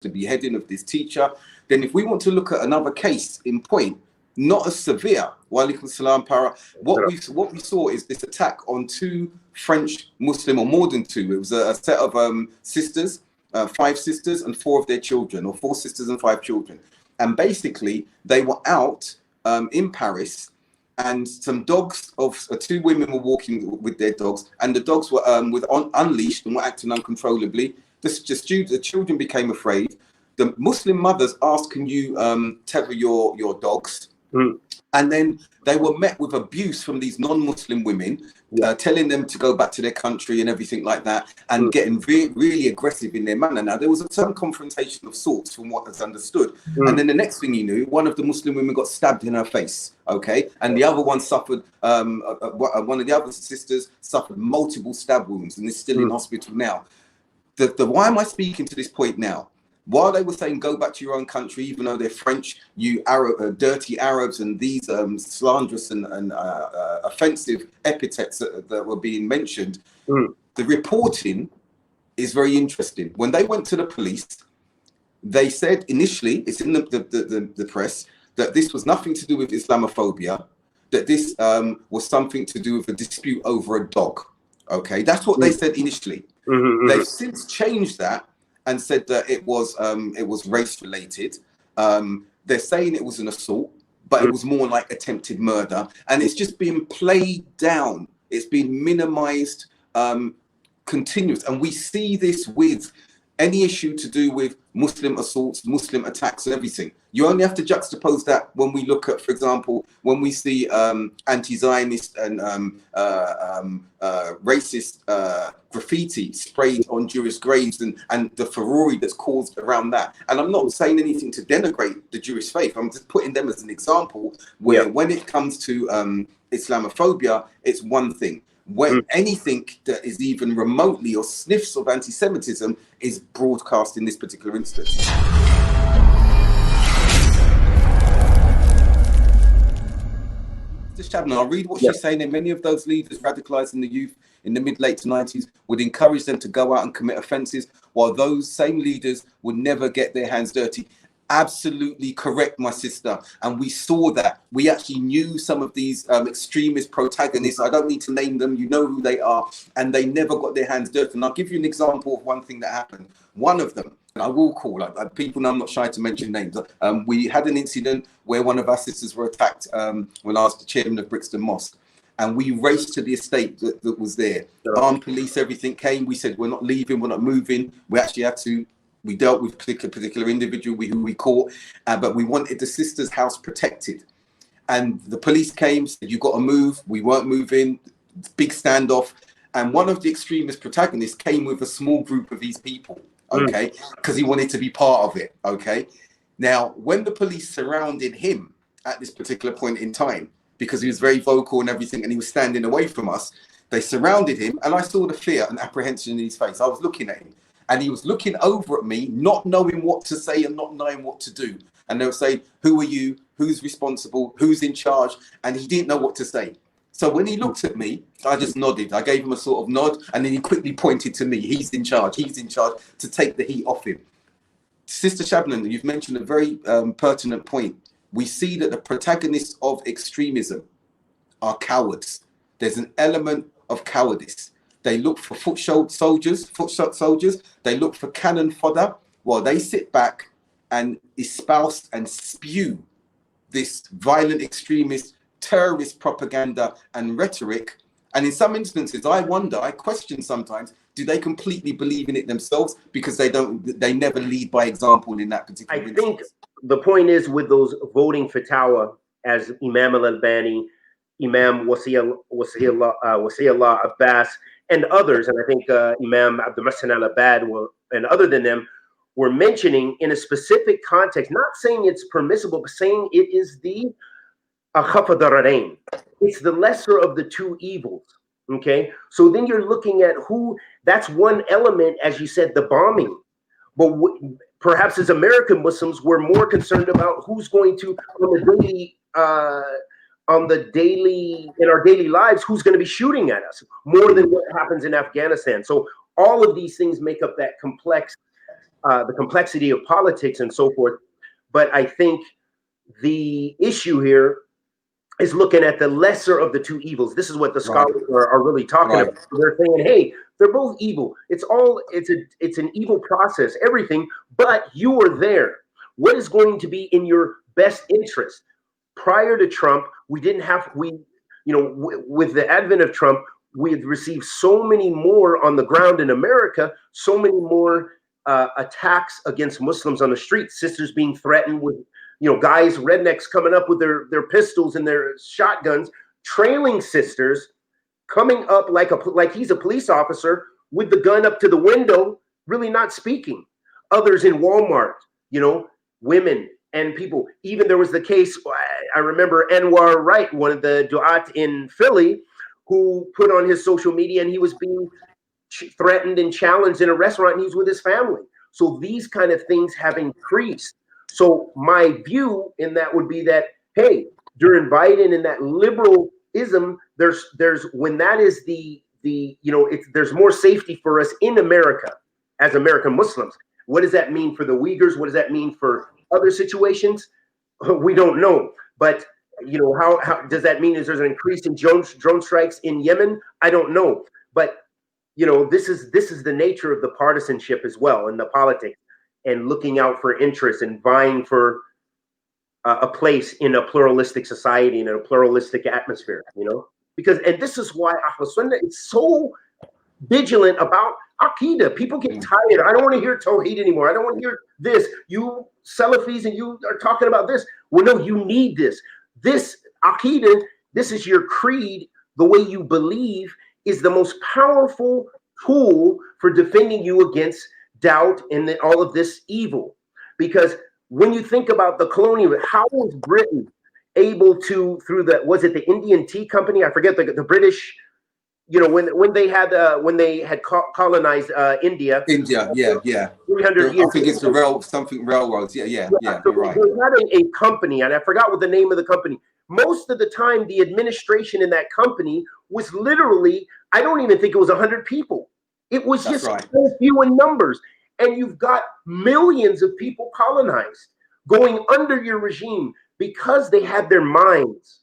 the beheading of this teacher. Then if we want to look at another case in point, not as severe, Walaikum salam para, what we saw is this attack on 2 French Muslim, or more than 2. It was a set of sisters, 5 sisters and 4 of their children, or 4 sisters and 5 children. And basically they were out in Paris, and some dogs of 2 women were walking with their dogs, and the dogs were unleashed and were acting uncontrollably. The children became afraid. The Muslim mothers asked, can you tether your dogs? And then they were met with abuse from these non-Muslim women, telling them to go back to their country and everything like that, and getting really aggressive in their manner. Now, there was some confrontation of sorts from what is understood. And then the next thing you knew, one of the Muslim women got stabbed in her face, okay? And the other one suffered, one of the other sisters suffered multiple stab wounds and is still in hospital now. Why am I speaking to this point now? While they were saying go back to your own country, even though they're French, you dirty Arabs, and these slanderous and offensive epithets that were being mentioned, the reporting is very interesting. When they went to the police, they said initially, it's in the press, that this was nothing to do with Islamophobia, that this was something to do with a dispute over a dog. Okay, that's what they said initially. They've since changed that and said that it was race related. They're saying it was an assault, but it was more like attempted murder, and it's just been played down. It's been minimized, continuous, and we see this with any issue to do with Muslim assaults, Muslim attacks, and everything. You only have to juxtapose that when we look at, for example, when we see anti-Zionist and racist graffiti sprayed on Jewish graves, and the furore that's caused around that. And I'm not saying anything to denigrate the Jewish faith. I'm just putting them as an example where when it comes to Islamophobia, it's one thing. When anything that is even remotely or sniffs of anti-Semitism is broadcast in this particular instance. I'll read what she's saying. And many of those leaders radicalizing the youth in the mid-late 90s would encourage them to go out and commit offenses, while those same leaders would never get their hands dirty. Absolutely correct, my sister. And we saw that. We actually knew some of these extremist protagonists. I don't need to name them. You know who they are. And they never got their hands dirty. And I'll give you an example of one thing that happened. One of them, and I will call, people know I'm not shy to mention names. We had an incident where one of our sisters were attacked when I was the chairman of Brixton Mosque. And we raced to the estate that was there. Armed police, everything came. We said, we're not leaving, we're not moving. We actually had to. We dealt with a particular individual who we caught, but we wanted the sister's house protected. And the police came, said, you've got to move. We weren't moving, big standoff. And one of the extremist protagonists came with a small group of these people, okay, because he wanted to be part of it, okay. Now, when the police surrounded him at this particular point in time, because he was very vocal and everything, and he was standing away from us, they surrounded him, and I saw the fear and apprehension in his face. I was looking at him. And he was looking over at me, not knowing what to say and not knowing what to do. And they were saying, who are you? Who's responsible? Who's in charge? And he didn't know what to say. So when he looked at me, I just nodded. I gave him a sort of nod, and then he quickly pointed to me. He's in charge, to take the heat off him. Sister Shabnan, you've mentioned a very pertinent point. We see that the protagonists of extremism are cowards. There's an element of cowardice. They look for foot soldiers. They look for cannon fodder, while they sit back and espouse and spew this violent extremist terrorist propaganda and rhetoric. And in some instances, I question sometimes, do they completely believe in it themselves? Because they never lead by example in that particular instance. I think the point is with those voting fatwa, as Imam al-Albani, Imam Wasiullah Abbas, and others, and I think Imam Abdul al-Abad and other than them were mentioning in a specific context, not saying it's permissible, but saying it is the akhaf ad-dararain. It's the lesser of the two evils. Okay, so then you're looking at who. That's one element, as you said, the bombing. But perhaps as American Muslims, we're more concerned about who's going to in our daily lives, who's going to be shooting at us more than what happens in Afghanistan. So all of these things make up that complex the complexity of politics and so forth. But I think the issue here is looking at the lesser of the two evils. This is what the scholars are really talking about. They're saying, hey, they're both evil. It's an evil process, everything, but you are there. What is going to be in your best interest? Prior to Trump, with the advent of Trump, we had received so many more on the ground in America, so many more attacks against Muslims on the street, sisters being threatened with, guys, rednecks coming up with their pistols and their shotguns, trailing sisters, coming up like he's a police officer with the gun up to the window, really not speaking. Others in Walmart, women and people. Even there was the case, I remember Anwar Wright, one of the du'at in Philly, who put on his social media and he was being threatened and challenged in a restaurant, and he's with his family. So these kind of things have increased. So my view in that would be that, hey, during Biden and that liberalism, there's when that is there's more safety for us in America as American Muslims. What does that mean for the Uyghurs? What does that mean for other situations? We don't know. But how does that mean? Is there's an increase in drone strikes in Yemen? I don't know. But this is the nature of the partisanship as well, and the politics, and looking out for interests and vying for a place in a pluralistic society and in a pluralistic atmosphere. Because this is why Ahl Sunnah is so vigilant about Aqidah. People get tired. I don't want to hear Tawheed anymore. I don't want to hear this. You Salafis and you are talking about this. Well, no, you need this. This Aqidah, this is your creed. The way you believe is the most powerful tool for defending you against doubt and all of this evil. Because when you think about the colonial, how was Britain able to, through the Indian Tea Company? I forget the British. When they had colonized India. Yeah. 300 years. I think it's the railroads. Yeah. You're right. They had a company, and I forgot what the name of the company. Most of the time, the administration in that company was literally, I don't even think it was 100 people. It was just so few in numbers. And you've got millions of people colonized, going under your regime because they had their minds.